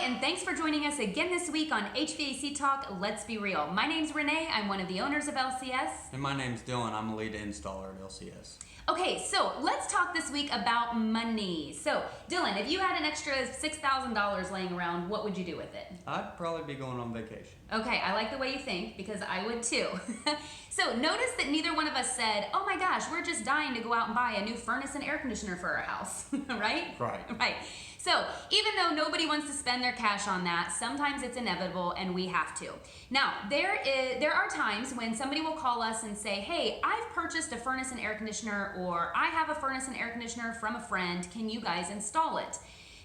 and thanks for joining us again this week on HVAC Talk, Let's Be Real. My name's Renee, I'm one of the owners of LCS. And my name's Dylan, I'm a lead installer at LCS. Okay, so let's talk this week about money. So, Dylan, if you had an extra $6,000 laying around, what would you do with it? I'd probably be going on vacation. Okay, I like the way you think because I would too. So, notice that neither one of us said, oh my gosh, we're just dying to go out and buy a new furnace and air conditioner for our house, right? Right. Right. So, even though nobody wants to spend their cash on that, sometimes it's inevitable and we have to. Now, there are times when somebody will call us and say, hey, I've purchased a furnace and air conditioner, or I have a furnace and air conditioner from a friend, can you guys install it?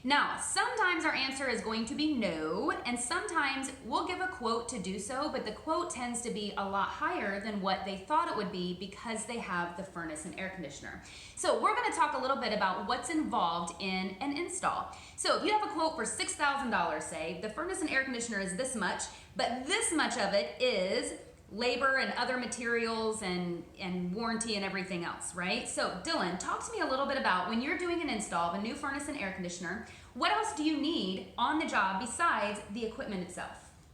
Now, sometimes our answer is going to be no, and sometimes we'll give a quote to do so, but the quote tends to be a lot higher than what they thought it would be because they have the furnace and air conditioner. So we're going to talk a little bit about what's involved in an install. So if you have a quote for $6,000, say, the furnace and air conditioner is this much, but this much of it is labor and other materials and warranty and everything else, right? So Dylan, talk to me a little bit about when you're doing an install of a new furnace and air conditioner, what else do you need on the job besides the equipment itself?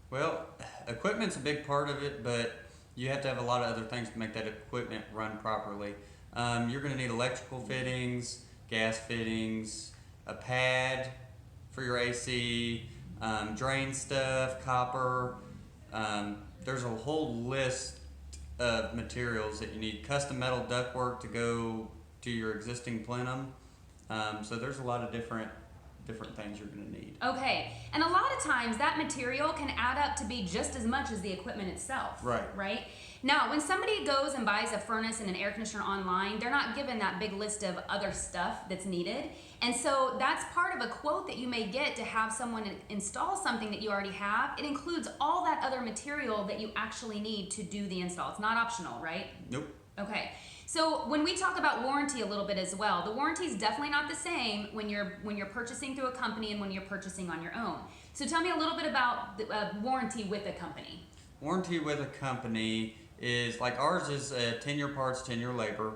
Well, equipment's a big part of it, but you have to have a lot of other things to make that equipment run properly. You're going to need electrical fittings, gas fittings, a pad for your AC, drain stuff, copper. There's a whole list of materials that you need. Custom metal ductwork to go to your existing plenum. So there's a lot of different things you're going to need. Okay, and a lot of times that material can add up to be just as much as the equipment itself. Right? Now, when somebody goes and buys a furnace and an air conditioner online, they're not given that big list of other stuff that's needed. And so that's part of a quote that you may get to have someone install something that you already have. It includes all that other material that you actually need to do the install. It's not optional, right? Nope. Okay. So when we talk about warranty a little bit as well, the warranty is definitely not the same when you're purchasing through a company and when you're purchasing on your own. So tell me a little bit about the warranty with a company. Warranty with a company is, like ours is 10-year parts, 10-year labor,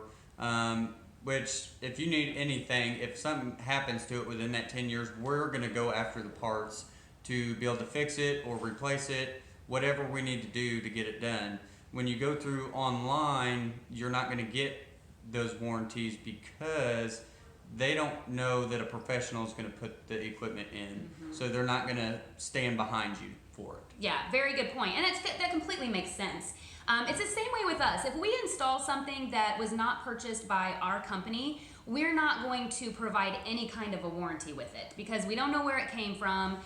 which if you need anything, if something happens to it within that 10 years, we're going to go after the parts to be able to fix it or replace it, whatever we need to do to get it done. When you go through online, you're not going to get those warranties because they don't know that a professional is going to put the equipment in. So they're not going to stand behind you for it. Yeah, very good point. And that completely makes sense. It's the same way with us. If we install something that was not purchased by our company, we're not going to provide any kind of a warranty with it because we don't know where it came from.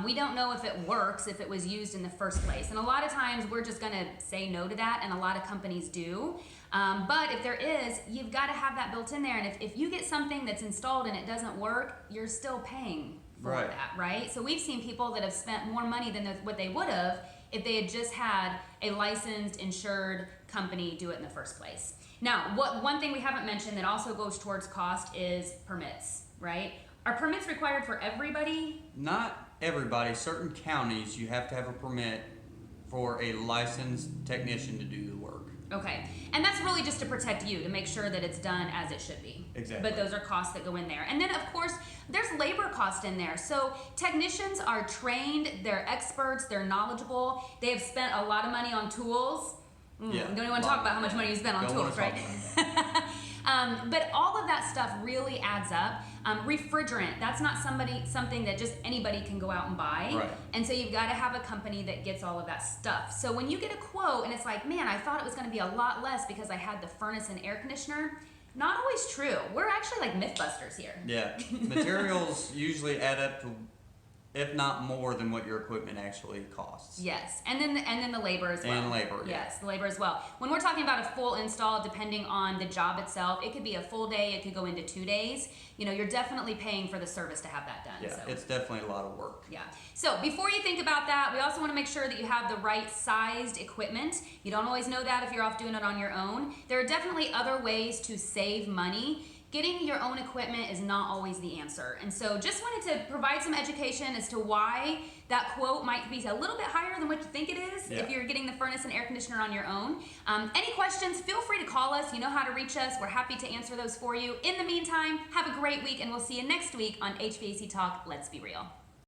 We don't know if it works, if it was used in the first place. And a lot of times we're just going to say no to that, and a lot of companies do. But if there is, you've got to have that built in there. And if you get something that's installed and it doesn't work, you're still paying for that, right? So we've seen people that have spent more money than what they would have if they had just had a licensed, insured company do it in the first place. Now, one thing we haven't mentioned that also goes towards cost is permits, right? Are permits required for everybody? Not everybody. Certain counties, you have to have a permit for a licensed technician to do the work. Okay, and that's really just to protect you, to make sure that it's done as it should be. Exactly. But those are costs that go in there. And then, of course, there's labor cost in there. So technicians are trained, they're experts, they're knowledgeable, they have spent a lot of money on tools. Don't even want to talk about how much money you spent on tools, right? But all of that stuff really adds up. Refrigerant, that's not something that just anybody can go out and buy. Right. And so you've got to have a company that gets all of that stuff. So when you get a quote and it's like, man, I thought it was going to be a lot less because I had the furnace and air conditioner, not always true. We're actually like Mythbusters here. Yeah. Materials usually add up to, if not more than what your equipment actually costs. Yes, and then the labor as well. And labor, yes, the labor as well. When we're talking about a full install, depending on the job itself, it could be a full day, it could go into 2 days. You're definitely paying for the service to have that done. Yeah, so. It's definitely a lot of work. Yeah. So before you think about that, we also want to make sure that you have the right sized equipment. You don't always know that if you're off doing it on your own. There are definitely other ways to save money. Getting your own equipment is not always the answer. And so just wanted to provide some education as to why that quote might be a little bit higher than what you think it is if you're getting the furnace and air conditioner on your own. Any questions, feel free to call us. You know how to reach us. We're happy to answer those for you. In the meantime, have a great week, and we'll see you next week on HVAC Talk, Let's Be Real.